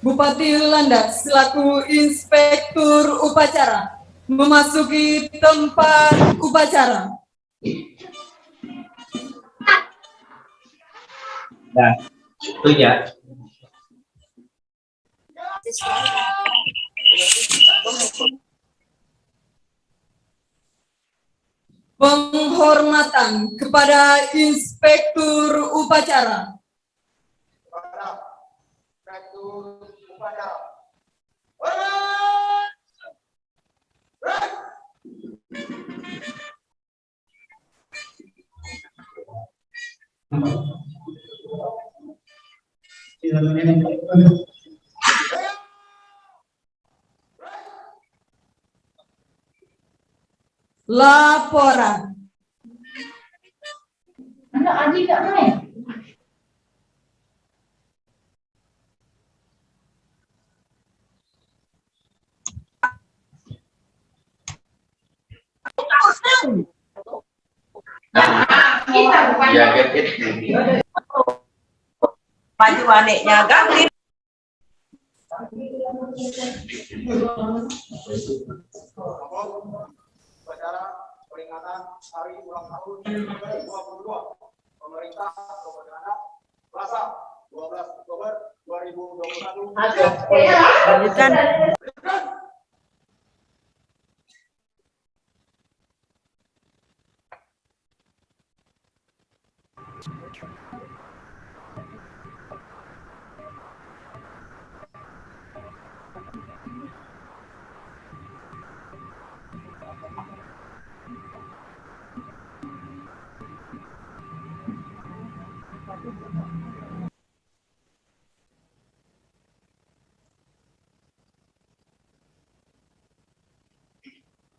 Bupati Landak selaku Inspektur Upacara memasuki tempat upacara. Nah, itu ya. Penghormatan kepada Inspektur Upacara. Laporan. Anak Aji tak main. Ya, Baju adiknya ganti. Upacara peringatan Hari Ulang Tahun ke-22 Pemerintah Kabupaten Landak, Selasa 12 Oktober 2021. Lanjutkan.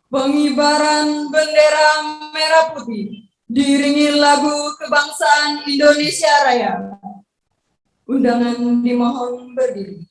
Pengibaran bendera merah putih diiringi lagu kebangsaan Indonesia Raya. Undangan dimohon berdiri.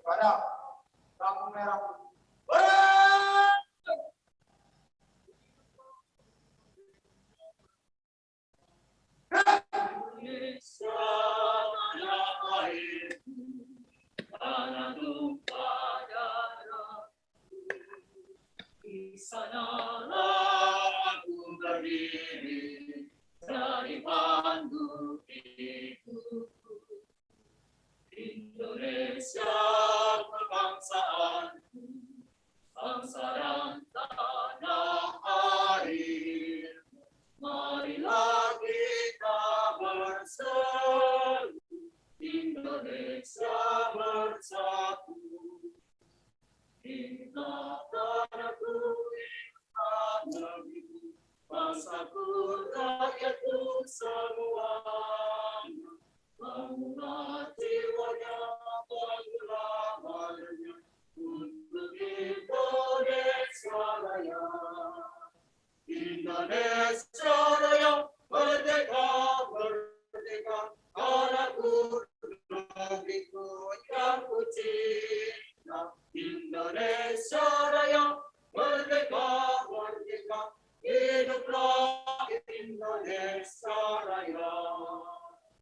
Kepada lampu merah putih. Indonesia tanah airku, tanah tumpah darahku. Di sanalah aku berdiri, dari pandu hidupku. Indonesia kebangsaanku, bangsa dan tanah air. Marilah kita bersatu. tanahku negeriku yang ku cinta. Indonesia Raya merdeka merdeka, hiduplah Indonesia Raya.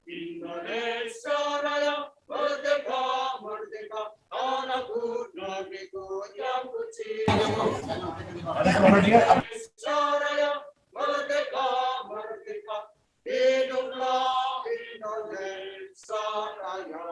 Indonesia Raya merdeka merdeka, tanahku negeriku yang ku cinta. Indonesia Raya merdeka merdeka, hiduplah Indonesia Raya.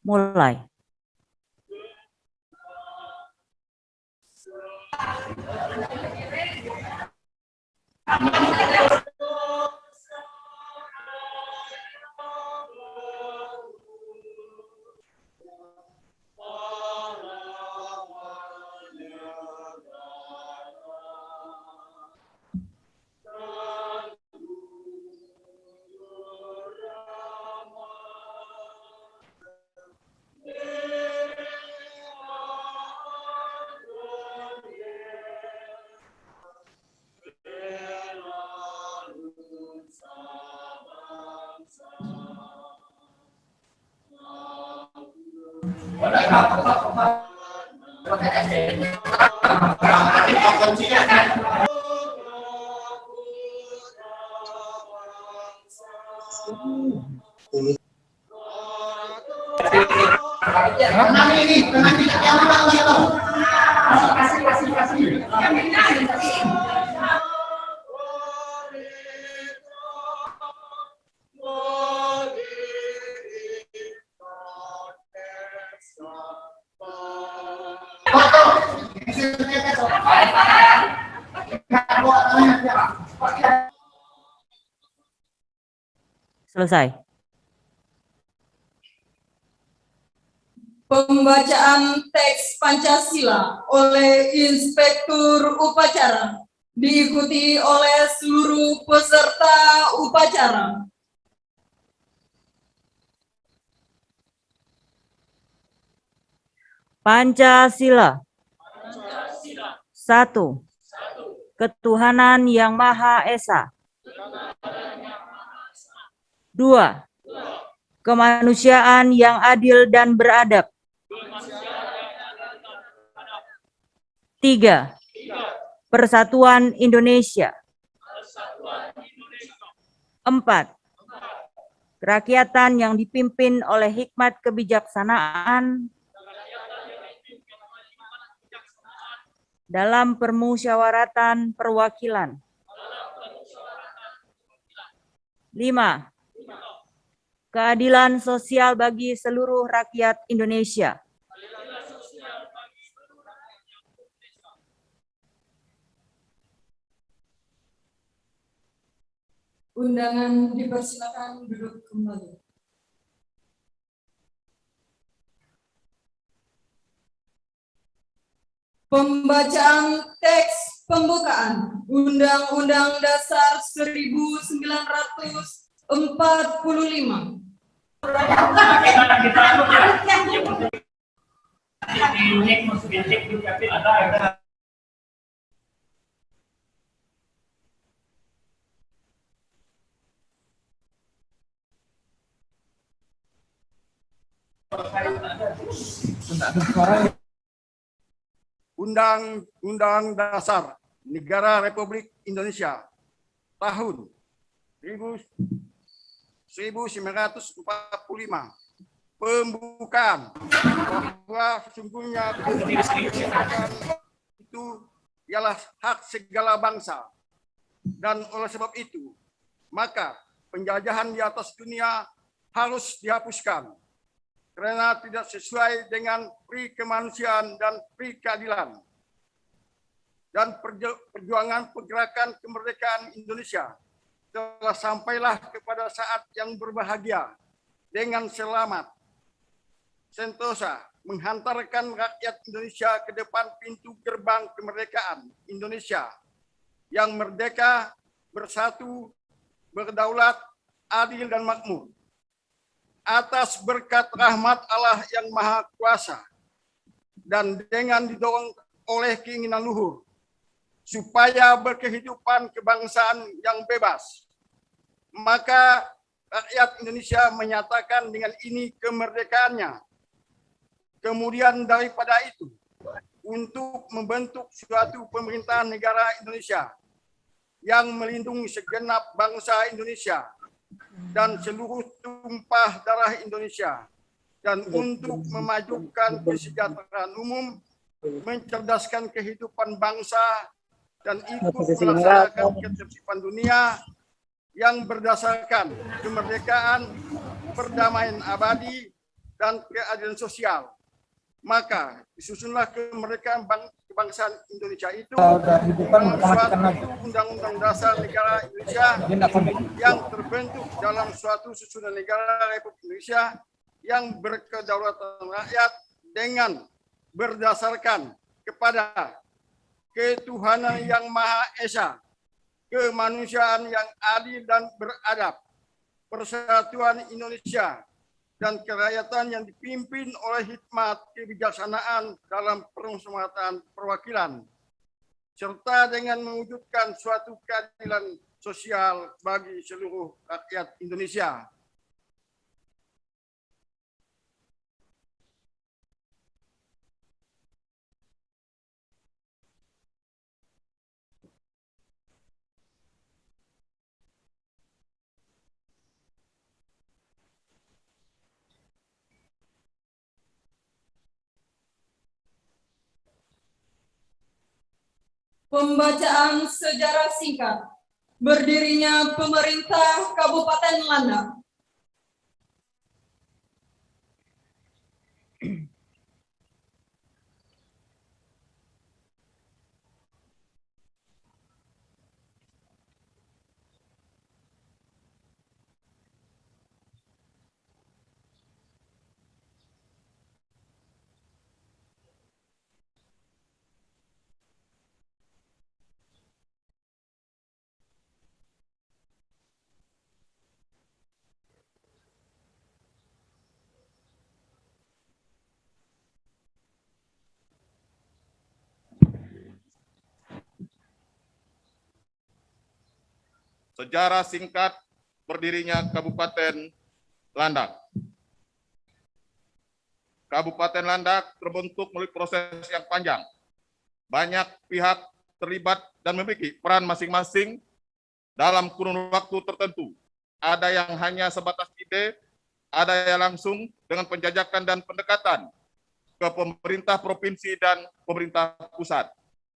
Mulai. Selesai. Pembacaan teks Pancasila oleh Inspektur Upacara diikuti oleh seluruh peserta upacara. Pancasila. 1. Ketuhanan Yang Maha Esa. 2. Kemanusiaan yang adil dan beradab. 3. Persatuan Indonesia. 4. Kerakyatan yang dipimpin oleh hikmat kebijaksanaan dalam permusyawaratan perwakilan. 5. Keadilan sosial bagi seluruh rakyat Indonesia. Undangan dipersilakan duduk kembali. Pembacaan teks pembukaan Undang-Undang Dasar 1945. Undang-Undang Dasar Negara Republik Indonesia tahun 1945 pembukaan bahwa sesungguhnya pendidikan itu ialah hak segala bangsa, dan oleh sebab itu maka penjajahan di atas dunia harus dihapuskan karena tidak sesuai dengan pri kemanusiaan dan pri keadilan. Dan perjuangan pergerakan kemerdekaan Indonesia telah sampailah kepada saat yang berbahagia dengan selamat sentosa menghantarkan rakyat Indonesia ke depan pintu gerbang kemerdekaan Indonesia yang merdeka, bersatu, berdaulat, adil dan makmur. Atas berkat rahmat Allah yang Maha Kuasa dan dengan didorong oleh keinginan luhur supaya berkehidupan kebangsaan yang bebas, maka rakyat Indonesia menyatakan dengan ini kemerdekaannya. Kemudian daripada itu, untuk membentuk suatu pemerintahan negara Indonesia yang melindungi segenap bangsa Indonesia dan seluruh tumpah darah Indonesia, dan untuk memajukan kesejahteraan umum, mencerdaskan kehidupan bangsa, dan ikut melaksanakan ketertiban dunia yang berdasarkan kemerdekaan, perdamaian abadi, dan keadilan sosial. Maka disusunlah kemerdekaan kebangsaan Indonesia itu dengan suatu Undang-Undang Dasar Negara Indonesia yang terbentuk dalam suatu susunan negara Republik Indonesia yang berkedaulatan rakyat dengan berdasarkan kepada ketuhanan yang Maha Esa, kemanusiaan yang adil dan beradab, persatuan Indonesia, dan kerakyatan yang dipimpin oleh hikmat kebijaksanaan dalam permusyawaratan perwakilan, serta dengan mewujudkan suatu keadilan sosial bagi seluruh rakyat Indonesia. Pembacaan sejarah singkat. Berdirinya pemerintah Kabupaten Landak. Sejarah singkat berdirinya Kabupaten Landak. Kabupaten Landak terbentuk melalui proses yang panjang. Banyak pihak terlibat dan memiliki peran masing-masing dalam kurun waktu tertentu. Ada yang hanya sebatas ide, ada yang langsung dengan penjajakan dan pendekatan ke pemerintah provinsi dan pemerintah pusat.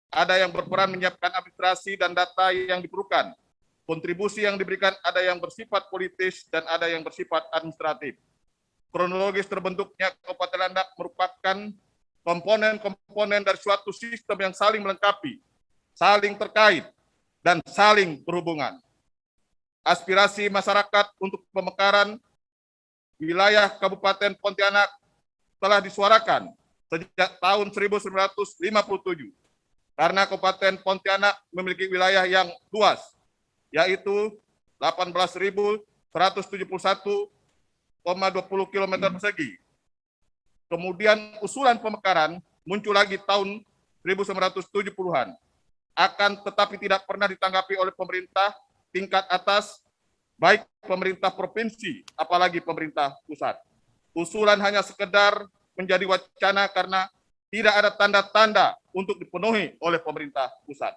Ada yang berperan menyiapkan administrasi dan data yang diperlukan. Kontribusi yang diberikan ada yang bersifat politis dan ada yang bersifat administratif. Kronologis terbentuknya Kabupaten Landak merupakan komponen-komponen dari suatu sistem yang saling melengkapi, saling terkait, dan saling berhubungan. Aspirasi masyarakat untuk pemekaran wilayah Kabupaten Pontianak telah disuarakan sejak tahun 1957, karena Kabupaten Pontianak memiliki wilayah yang luas, yaitu 18.171,20 km persegi. Kemudian usulan pemekaran muncul lagi tahun 1970-an, akan tetapi tidak pernah ditanggapi oleh pemerintah tingkat atas, baik pemerintah provinsi, apalagi pemerintah pusat. Usulan hanya sekedar menjadi wacana karena tidak ada tanda-tanda untuk dipenuhi oleh pemerintah pusat.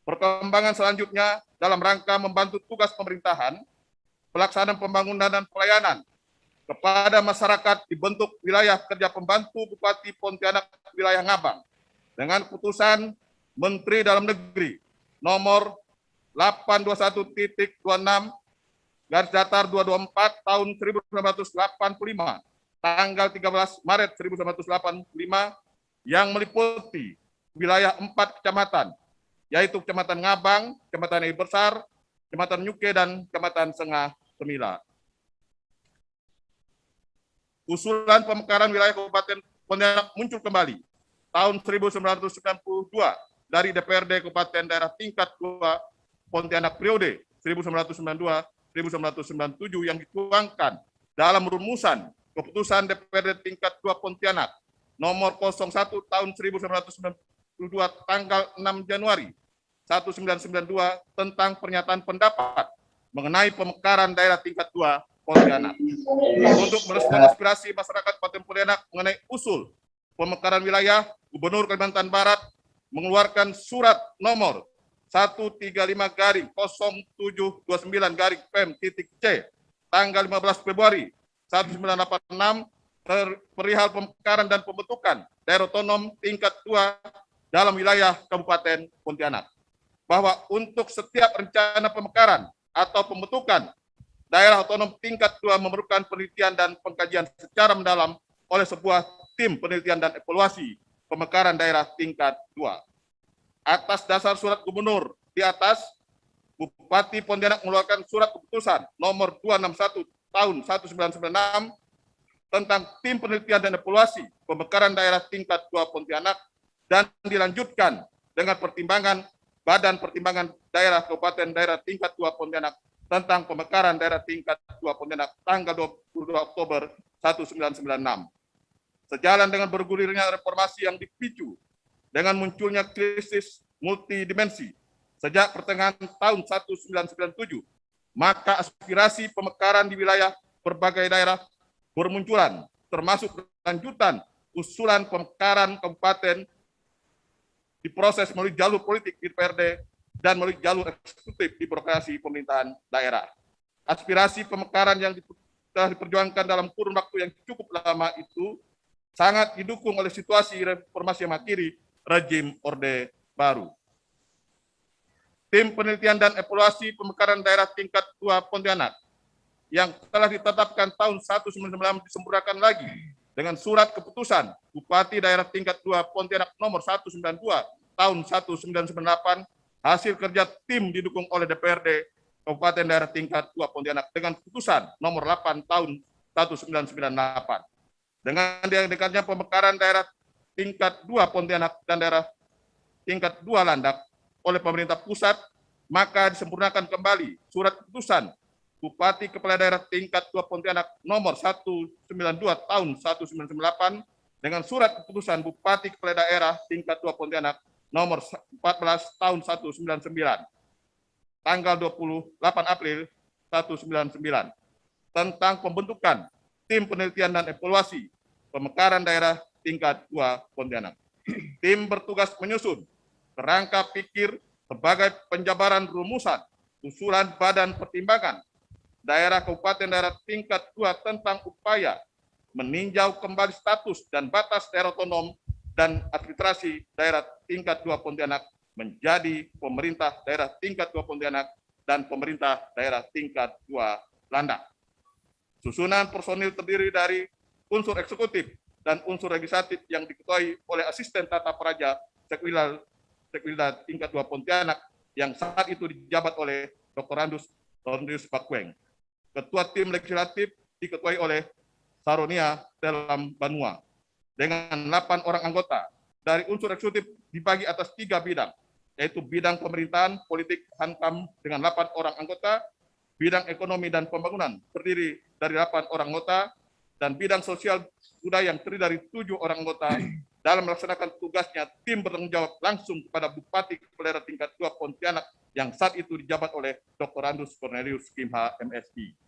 Perkembangan selanjutnya dalam rangka membantu tugas pemerintahan, pelaksanaan pembangunan dan pelayanan kepada masyarakat dibentuk wilayah kerja pembantu Bupati Pontianak wilayah Ngabang dengan putusan Menteri Dalam Negeri nomor 821.26 garis datar 224 tahun 1985 tanggal 13 Maret 1985 yang meliputi wilayah 4 kecamatan, yaitu Kecamatan Ngabang, Kecamatan Ei Besar, Kecamatan Nyuke, dan Kecamatan Sengah Semila. Usulan pemekaran wilayah Kabupaten Pontianak muncul kembali tahun 1992 dari DPRD Kabupaten Daerah Tingkat 2 Pontianak periode 1992-1997 yang dituangkan dalam rumusan keputusan DPRD Tingkat 2 Pontianak nomor 01 tahun 1992 tanggal 6 Januari 1992 tentang pernyataan pendapat mengenai pemekaran daerah tingkat 2 Pontianak. Untuk merespon aspirasi masyarakat Kabupaten Pontianak mengenai usul pemekaran wilayah, Gubernur Kalimantan Barat mengeluarkan surat nomor 135-0729-PEM.C tanggal 15 Februari 1986 perihal pemekaran dan pembentukan daerah otonom tingkat 2 dalam wilayah Kabupaten Pontianak. Bahwa untuk setiap rencana pemekaran atau pembentukan daerah otonom tingkat 2 memerlukan penelitian dan pengkajian secara mendalam oleh sebuah tim penelitian dan evaluasi pemekaran daerah tingkat 2. Atas dasar surat gubernur di atas, Bupati Pontianak mengeluarkan surat keputusan nomor 261 tahun 1996 tentang tim penelitian dan evaluasi pemekaran daerah tingkat 2 Pontianak dan dilanjutkan dengan pertimbangan Badan Pertimbangan Daerah Kabupaten Daerah Tingkat 2 Pontianak tentang pemekaran daerah tingkat 2 Pontianak tanggal 22 Oktober 1996. Sejalan dengan bergulirnya reformasi yang dipicu dengan munculnya krisis multidimensi sejak pertengahan tahun 1997, maka aspirasi pemekaran di wilayah berbagai daerah bermunculan, termasuk lanjutan usulan pemekaran kabupaten diproses melalui jalur politik di DPRD dan melalui jalur eksekutif di birokrasi pemerintahan daerah. Aspirasi pemekaran yang telah diperjuangkan dalam kurun waktu yang cukup lama itu sangat didukung oleh situasi reformasi yang mengakhiri rezim Orde Baru. Tim penelitian dan evaluasi pemekaran daerah tingkat 2 Pontianak yang telah ditetapkan tahun 1996 disempurnakan lagi dengan surat keputusan Bupati Daerah Tingkat 2 Pontianak nomor 192 tahun 1998, hasil kerja tim didukung oleh DPRD Kabupaten Daerah Tingkat 2 Pontianak dengan putusan nomor 8 tahun 1998. Dengan diadakannya pemekaran daerah tingkat 2 Pontianak dan daerah tingkat 2 Landak oleh pemerintah pusat, maka disempurnakan kembali surat keputusan Bupati Kepala Daerah Tingkat 2 Pontianak nomor 192 tahun 1998 dengan surat keputusan Bupati Kepala Daerah Tingkat 2 Pontianak nomor 14 tahun 199 tanggal 28 April 199 tentang pembentukan tim penelitian dan evaluasi pemekaran daerah tingkat 2 Pontianak. Tim bertugas menyusun kerangka pikir sebagai penjabaran rumusan usulan Badan Pertimbangan Daerah Kabupaten Daerah Tingkat 2 tentang upaya meninjau kembali status dan batas daerah otonom dan administrasi daerah tingkat 2 Pontianak menjadi pemerintah daerah tingkat 2 Pontianak dan pemerintah daerah tingkat 2 Landak. Susunan personil terdiri dari unsur eksekutif dan unsur legislatif yang diketuai oleh asisten tata praja Sekwilda tingkat 2 Pontianak yang saat itu dijabat oleh Dr. Andus Pakweng. Ketua tim legislatif diketuai oleh Saronia Telam Banua dengan 8 orang anggota. Dari unsur eksekutif dibagi atas 3 bidang, yaitu bidang pemerintahan, politik, hankam dengan 8 orang anggota, bidang ekonomi dan pembangunan terdiri dari 8 orang anggota, dan bidang sosial budaya yang terdiri dari 7 orang anggota. Dalam melaksanakan tugasnya, tim bertanggung jawab langsung kepada Bupati Kepala Daerah Tingkat 2 Pontianak yang saat itu dijabat oleh Dr. Andus Cornelius Kimha, MSI.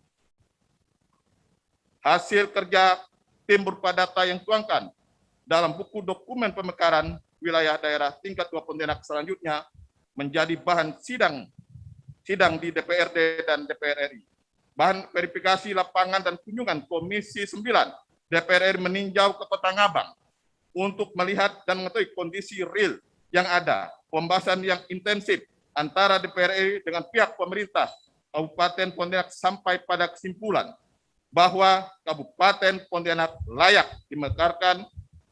Hasil kerja tim berupa data yang tuangkan dalam buku dokumen pemekaran wilayah daerah tingkat 2 Pontianak selanjutnya menjadi bahan sidang di DPRD dan DPR RI. Bahan verifikasi lapangan dan kunjungan Komisi 9 DPR RI meninjau ke Kota Ngabang untuk melihat dan mengetahui kondisi real yang ada, pembahasan yang intensif antara DPR RI dengan pihak pemerintah Kabupaten Pontianak sampai pada kesimpulan bahwa Kabupaten Pontianak layak dimekarkan,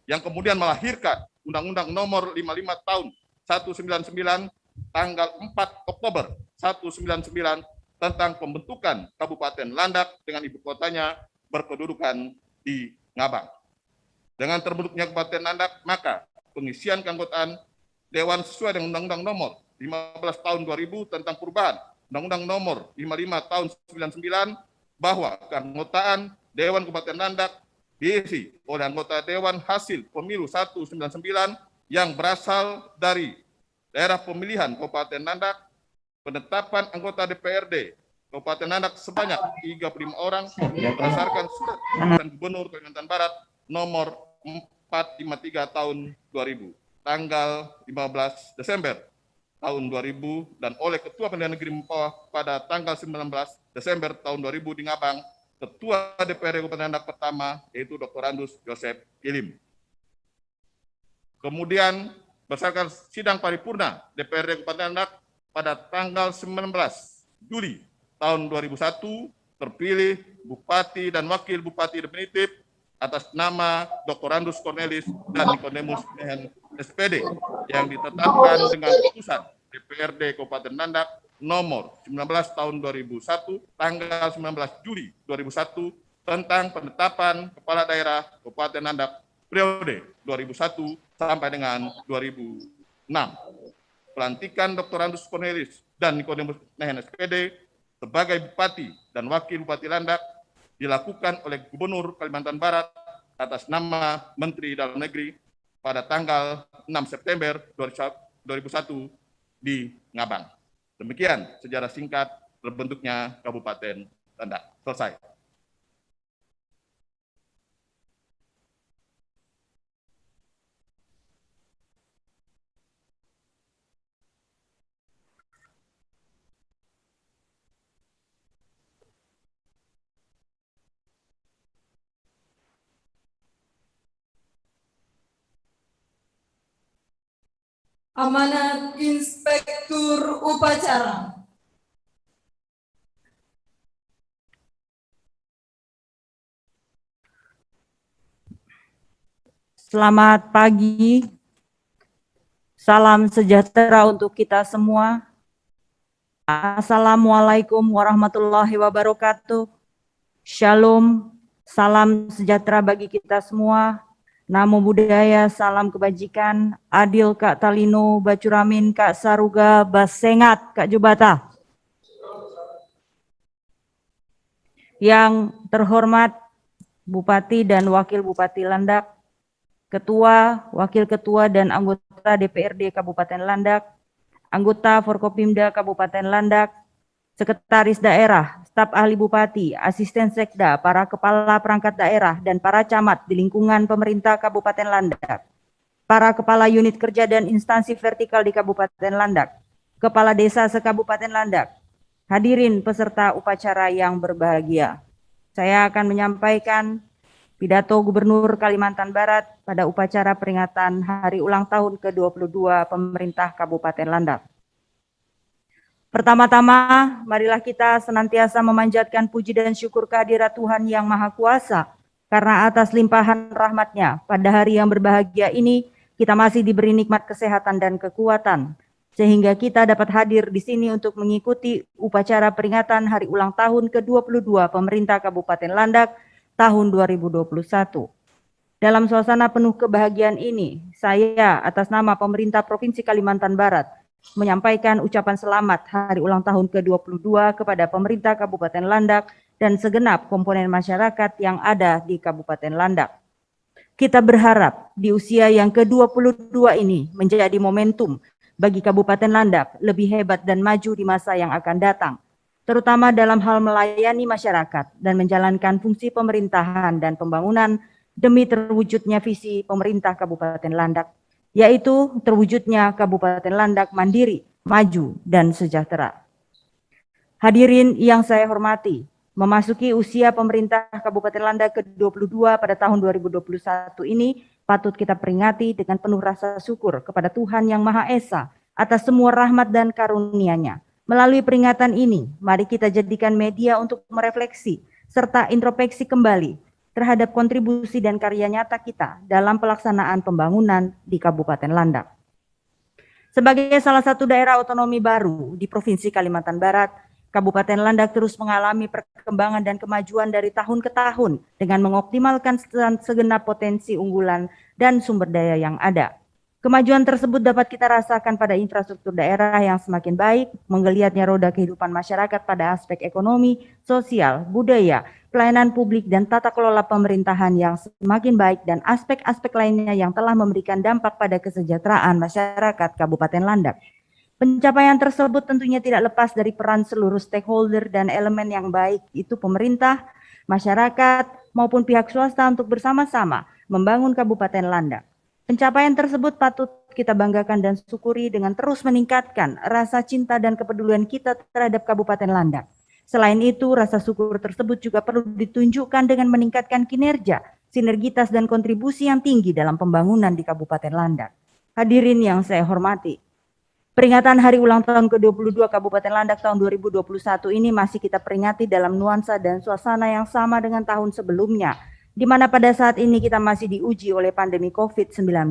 yang kemudian melahirkan Undang-Undang Nomor 55 Tahun 199 tanggal 4 Oktober 199 tentang pembentukan Kabupaten Landak dengan ibu kotanya berkedudukan di Ngabang. Dengan terbentuknya Kabupaten Landak, maka pengisian keanggotaan Dewan sesuai dengan Undang-Undang Nomor 15 Tahun 2000 tentang perubahan Undang-Undang Nomor 55 Tahun 99 bahwa keanggotaan Dewan Kabupaten Landak diisi oleh anggota Dewan hasil pemilu 199 yang berasal dari daerah pemilihan Kabupaten Landak, penetapan anggota DPRD Kabupaten Landak sebanyak 35 orang berdasarkan surat keputusan Gubernur Kalimantan Barat nomor 453 tahun 2000, tanggal 15 Desember tahun 2000 dan oleh Ketua Pengadilan Negeri Mempawah pada tanggal 19 Desember tahun 2000 di Ngabang, Ketua DPRD Kabupaten Landak pertama yaitu Dr. Andus Joseph Ilim. Kemudian berdasarkan sidang paripurna DPRD Kabupaten Landak pada tanggal 19 Juli tahun 2001 terpilih Bupati dan Wakil Bupati definitif atas nama Dr. Andus Cornelis dan Nikodemus Nehen SPD yang ditetapkan dengan putusan DPRD Kabupaten Landak nomor 19 tahun 2001 tanggal 19 Juli 2001 tentang penetapan kepala daerah Kabupaten Landak periode 2001 sampai dengan 2006. Pelantikan Dr. Andus Cornelis dan Nikodemus Nehen SPD sebagai Bupati dan Wakil Bupati Landak dilakukan oleh Gubernur Kalimantan Barat atas nama Menteri Dalam Negeri pada tanggal 6 September 2001 di Ngabang. Demikian sejarah singkat terbentuknya Kabupaten Landak. Selesai. Amanat Inspektur Upacara. Selamat pagi. Salam sejahtera untuk kita semua. Assalamualaikum warahmatullahi wabarakatuh. Shalom, salam sejahtera bagi kita semua. Namo Buddhaya, salam kebajikan. Adil Kak Talino, Bacuramin, Kak Saruga, Basengat, Kak Jubata. Yang terhormat Bupati dan Wakil Bupati Landak, Ketua, Wakil Ketua dan anggota DPRD Kabupaten Landak, anggota Forkopimda Kabupaten Landak, Sekretaris Daerah, Staf Ahli Bupati, Asisten Sekda, para Kepala Perangkat Daerah, dan para camat di lingkungan pemerintah Kabupaten Landak, para Kepala Unit Kerja dan Instansi Vertikal di Kabupaten Landak, Kepala Desa se-Kabupaten Landak, hadirin peserta upacara yang berbahagia. Saya akan menyampaikan pidato Gubernur Kalimantan Barat pada upacara peringatan Hari Ulang Tahun ke-22 Pemerintah Kabupaten Landak. Pertama-tama, marilah kita senantiasa memanjatkan puji dan syukur kehadirat Tuhan Yang Maha Kuasa, karena atas limpahan rahmat-Nya, pada hari yang berbahagia ini, kita masih diberi nikmat kesehatan dan kekuatan, sehingga kita dapat hadir di sini untuk mengikuti upacara peringatan Hari Ulang Tahun ke-22 Pemerintah Kabupaten Landak tahun 2021. Dalam suasana penuh kebahagiaan ini, saya atas nama pemerintah Provinsi Kalimantan Barat menyampaikan ucapan selamat Hari Ulang Tahun ke-22 kepada pemerintah Kabupaten Landak dan segenap komponen masyarakat yang ada di Kabupaten Landak. Kita berharap di usia yang ke-22 ini menjadi momentum bagi Kabupaten Landak lebih hebat dan maju di masa yang akan datang, terutama dalam hal melayani masyarakat dan menjalankan fungsi pemerintahan dan pembangunan demi terwujudnya visi pemerintah Kabupaten Landak, yaitu terwujudnya Kabupaten Landak mandiri, maju, dan sejahtera. Hadirin yang saya hormati, memasuki usia pemerintah Kabupaten Landak ke-22 pada tahun 2021 ini patut kita peringati dengan penuh rasa syukur kepada Tuhan Yang Maha Esa atas semua rahmat dan karunia-Nya. Melalui peringatan ini, mari kita jadikan media untuk merefleksi serta introspeksi kembali terhadap kontribusi dan karya nyata kita dalam pelaksanaan pembangunan di Kabupaten Landak. Sebagai salah satu daerah otonomi baru di Provinsi Kalimantan Barat, Kabupaten Landak terus mengalami perkembangan dan kemajuan dari tahun ke tahun dengan mengoptimalkan segenap potensi unggulan dan sumber daya yang ada. Kemajuan tersebut dapat kita rasakan pada infrastruktur daerah yang semakin baik, menggeliatnya roda kehidupan masyarakat pada aspek ekonomi, sosial, budaya, pelayanan publik, dan tata kelola pemerintahan yang semakin baik, dan aspek-aspek lainnya yang telah memberikan dampak pada kesejahteraan masyarakat Kabupaten Landak. Pencapaian tersebut tentunya tidak lepas dari peran seluruh stakeholder dan elemen yang baik, itu pemerintah, masyarakat, maupun pihak swasta untuk bersama-sama membangun Kabupaten Landak. Pencapaian tersebut patut kita banggakan dan syukuri dengan terus meningkatkan rasa cinta dan kepedulian kita terhadap Kabupaten Landak. Selain itu, rasa syukur tersebut juga perlu ditunjukkan dengan meningkatkan kinerja, sinergitas, dan kontribusi yang tinggi dalam pembangunan di Kabupaten Landak. Hadirin yang saya hormati, peringatan Hari Ulang Tahun ke-22 Kabupaten Landak tahun 2021 ini masih kita peringati dalam nuansa dan suasana yang sama dengan tahun sebelumnya, di mana pada saat ini kita masih diuji oleh pandemi COVID-19.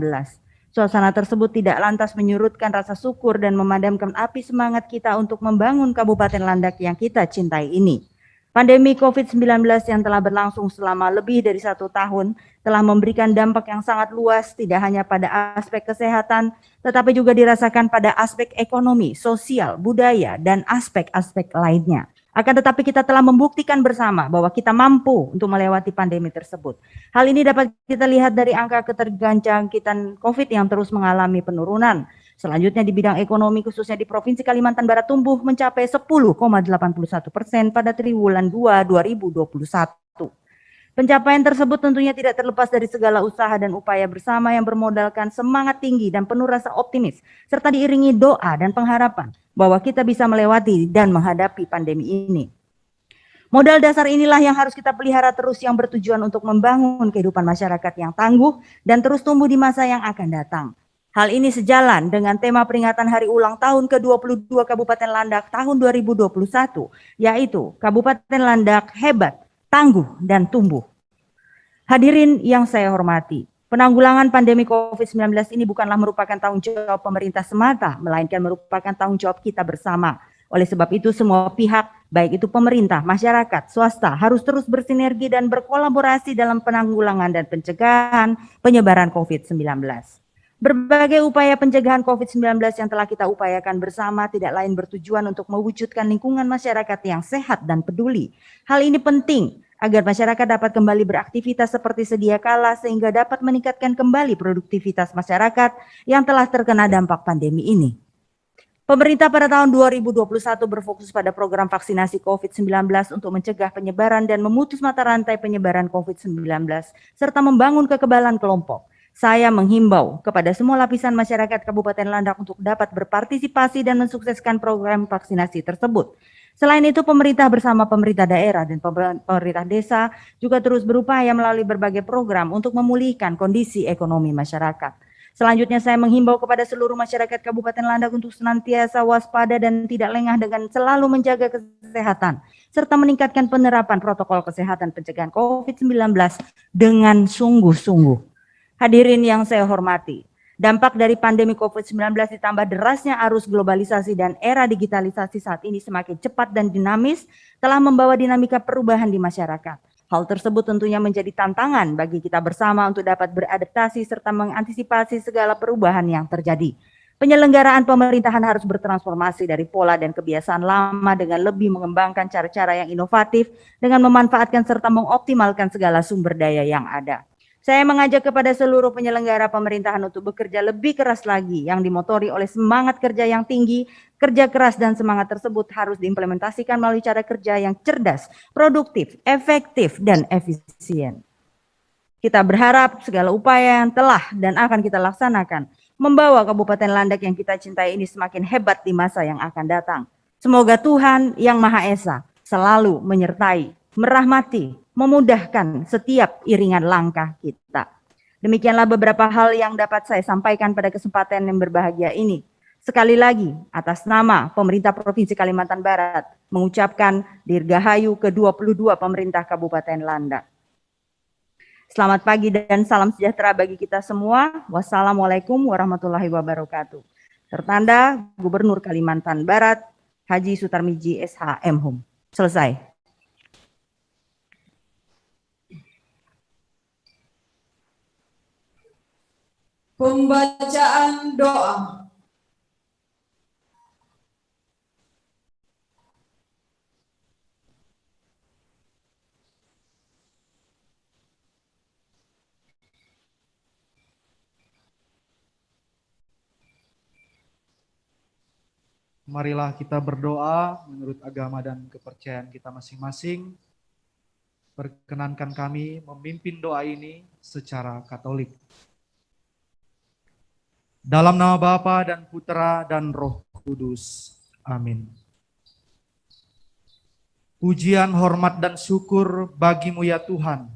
Suasana tersebut tidak lantas menyurutkan rasa syukur dan memadamkan api semangat kita untuk membangun Kabupaten Landak yang kita cintai ini. Pandemi COVID-19 yang telah berlangsung selama lebih dari 1 tahun telah memberikan dampak yang sangat luas tidak hanya pada aspek kesehatan, tetapi juga dirasakan pada aspek ekonomi, sosial, budaya, dan aspek-aspek lainnya. Akan tetapi kita telah membuktikan bersama bahwa kita mampu untuk melewati pandemi tersebut. Hal ini dapat kita lihat dari angka keterjangkitan COVID yang terus mengalami penurunan. Selanjutnya di bidang ekonomi khususnya di Provinsi Kalimantan Barat tumbuh mencapai 10,81% pada triwulan 2 2021. Pencapaian tersebut tentunya tidak terlepas dari segala usaha dan upaya bersama yang bermodalkan semangat tinggi dan penuh rasa optimis, serta diiringi doa dan pengharapan bahwa kita bisa melewati dan menghadapi pandemi ini. Modal dasar inilah yang harus kita pelihara terus yang bertujuan untuk membangun kehidupan masyarakat yang tangguh dan terus tumbuh di masa yang akan datang. Hal ini sejalan dengan tema peringatan Hari Ulang Tahun ke-22 Kabupaten Landak tahun 2021, yaitu Kabupaten Landak Hebat, Tangguh, dan Tumbuh. Hadirin yang saya hormati, penanggulangan pandemi COVID-19 ini bukanlah merupakan tanggung jawab pemerintah semata, melainkan merupakan tanggung jawab kita bersama. Oleh sebab itu, semua pihak, baik itu pemerintah, masyarakat, swasta, harus terus bersinergi dan berkolaborasi dalam penanggulangan dan pencegahan penyebaran COVID-19. Berbagai upaya pencegahan COVID-19 yang telah kita upayakan bersama tidak lain bertujuan untuk mewujudkan lingkungan masyarakat yang sehat dan peduli. Hal ini penting agar masyarakat dapat kembali beraktivitas seperti sedia kala sehingga dapat meningkatkan kembali produktivitas masyarakat yang telah terkena dampak pandemi ini. Pemerintah pada tahun 2021 berfokus pada program vaksinasi COVID-19 untuk mencegah penyebaran dan memutus mata rantai penyebaran COVID-19 serta membangun kekebalan kelompok. Saya menghimbau kepada semua lapisan masyarakat Kabupaten Landak untuk dapat berpartisipasi dan mensukseskan program vaksinasi tersebut. Selain itu, pemerintah bersama pemerintah daerah dan pemerintah desa juga terus berupaya melalui berbagai program untuk memulihkan kondisi ekonomi masyarakat. Selanjutnya, saya menghimbau kepada seluruh masyarakat Kabupaten Landak untuk senantiasa waspada dan tidak lengah dengan selalu menjaga kesehatan, serta meningkatkan penerapan protokol kesehatan pencegahan COVID-19 dengan sungguh-sungguh. Hadirin yang saya hormati, dampak dari pandemi COVID-19 ditambah derasnya arus globalisasi dan era digitalisasi saat ini semakin cepat dan dinamis telah membawa dinamika perubahan di masyarakat. Hal tersebut tentunya menjadi tantangan bagi kita bersama untuk dapat beradaptasi serta mengantisipasi segala perubahan yang terjadi. Penyelenggaraan pemerintahan harus bertransformasi dari pola dan kebiasaan lama dengan lebih mengembangkan cara-cara yang inovatif dengan memanfaatkan serta mengoptimalkan segala sumber daya yang ada. Saya mengajak kepada seluruh penyelenggara pemerintahan untuk bekerja lebih keras lagi yang dimotori oleh semangat kerja yang tinggi. Kerja keras dan semangat tersebut harus diimplementasikan melalui cara kerja yang cerdas, produktif, efektif, dan efisien. Kita berharap segala upaya yang telah dan akan kita laksanakan membawa Kabupaten Landak yang kita cintai ini semakin hebat di masa yang akan datang. Semoga Tuhan Yang Maha Esa selalu menyertai, merahmati, memudahkan setiap iringan langkah kita. Demikianlah beberapa hal yang dapat saya sampaikan pada kesempatan yang berbahagia ini. Sekali lagi, atas nama pemerintah Provinsi Kalimantan Barat, mengucapkan Dirgahayu ke-22 pemerintah Kabupaten Landak. Selamat pagi dan salam sejahtera bagi kita semua. Wassalamualaikum warahmatullahi wabarakatuh. Tertanda Gubernur Kalimantan Barat, Haji Sutarmiji SH M.Hum. Selesai. Pembacaan doa. Marilah kita berdoa menurut agama dan kepercayaan kita masing-masing. Perkenankan kami memimpin doa ini secara Katolik. Dalam nama Bapa dan Putra dan Roh Kudus. Amin. Pujian, hormat, dan syukur bagimu ya Tuhan,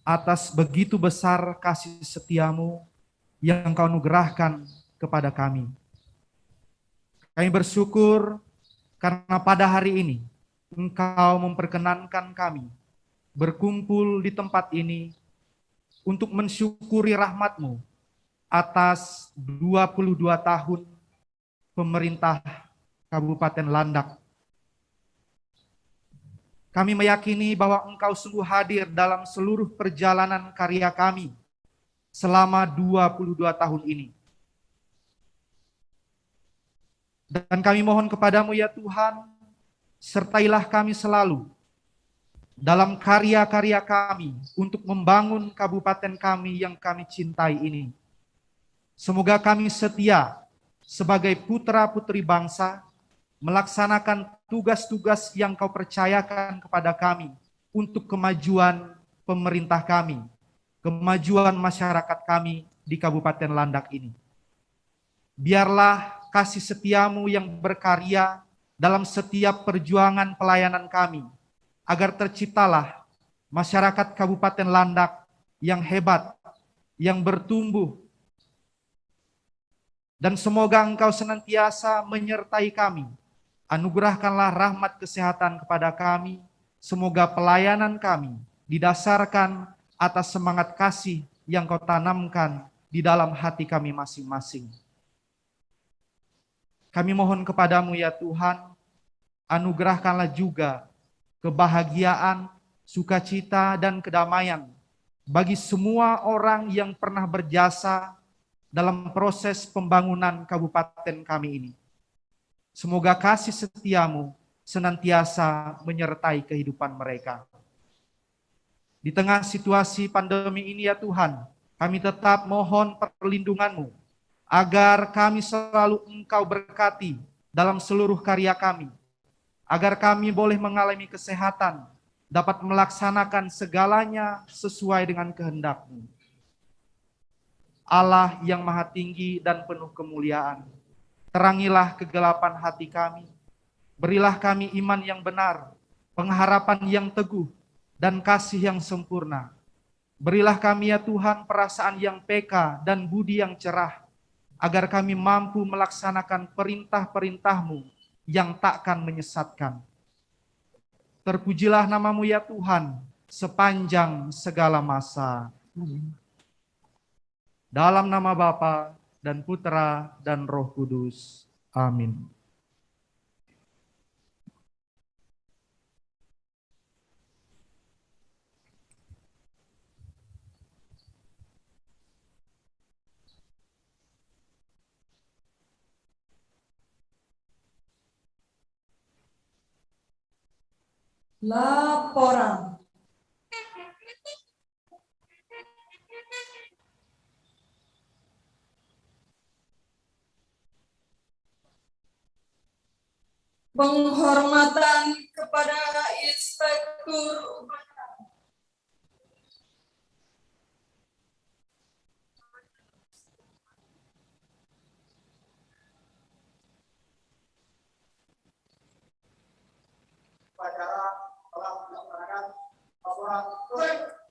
atas begitu besar kasih setiamu yang Kau anugerahkan kepada kami. Kami bersyukur karena pada hari ini Engkau memperkenankan kami berkumpul di tempat ini untuk mensyukuri rahmat-Mu atas 22 tahun pemerintah Kabupaten Landak. Kami meyakini bahwa Engkau sungguh hadir dalam seluruh perjalanan karya kami selama 22 tahun ini. Dan kami mohon kepadamu ya Tuhan, sertailah kami selalu dalam karya-karya kami untuk membangun kabupaten kami yang kami cintai ini. Semoga kami setia sebagai putra-putri bangsa, melaksanakan tugas-tugas yang Kau percayakan kepada kami untuk kemajuan pemerintah kami, kemajuan masyarakat kami di Kabupaten Landak ini. Biarlah kasih setiamu yang berkarya dalam setiap perjuangan pelayanan kami, agar terciptalah masyarakat Kabupaten Landak yang hebat, yang bertumbuh, dan semoga Engkau senantiasa menyertai kami. Anugerahkanlah rahmat kesehatan kepada kami, semoga pelayanan kami didasarkan atas semangat kasih yang Kau tanamkan di dalam hati kami masing-masing. Kami mohon kepadamu ya Tuhan, anugerahkanlah juga kebahagiaan, sukacita, dan kedamaian bagi semua orang yang pernah berjasa dalam proses pembangunan kabupaten kami ini. Semoga kasih setiamu senantiasa menyertai kehidupan mereka. Di tengah situasi pandemi ini ya Tuhan, kami tetap mohon perlindungan-Mu, agar kami selalu Engkau berkati dalam seluruh karya kami, agar kami boleh mengalami kesehatan, dapat melaksanakan segalanya sesuai dengan kehendak-Mu. Allah yang maha tinggi dan penuh kemuliaan, terangilah kegelapan hati kami, berilah kami iman yang benar, pengharapan yang teguh, dan kasih yang sempurna. Berilah kami ya Tuhan perasaan yang peka dan budi yang cerah, agar kami mampu melaksanakan perintah-perintah-Mu yang takkan menyesatkan. Terpujilah nama-Mu ya Tuhan sepanjang segala masa. Dalam nama Bapa dan Putra dan Roh Kudus. Amin. Laporan. Penghormatan kepada Inspektur Upacara.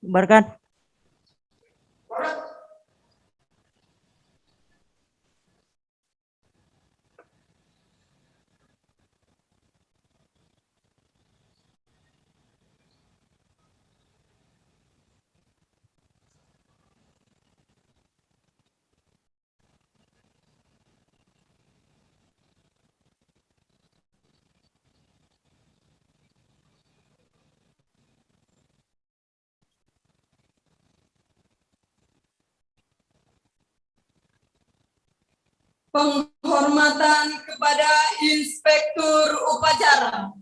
Bubarkan. Penghormatan kepada Inspektur Upacara.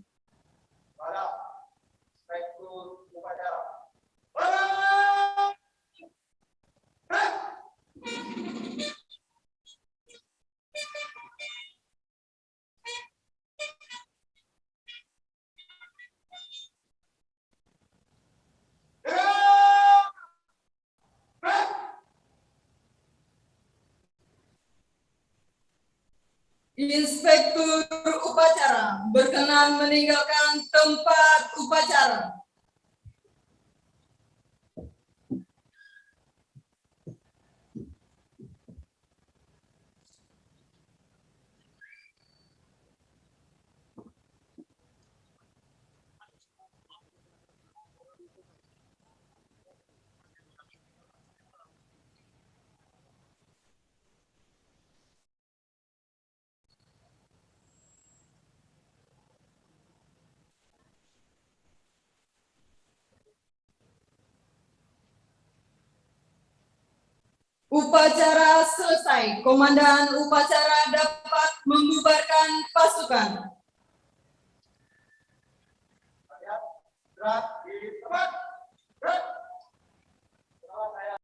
Inspektur Upacara berkenan meninggalkan tempat upacara. Upacara selesai. Komandan upacara dapat membubarkan pasukan.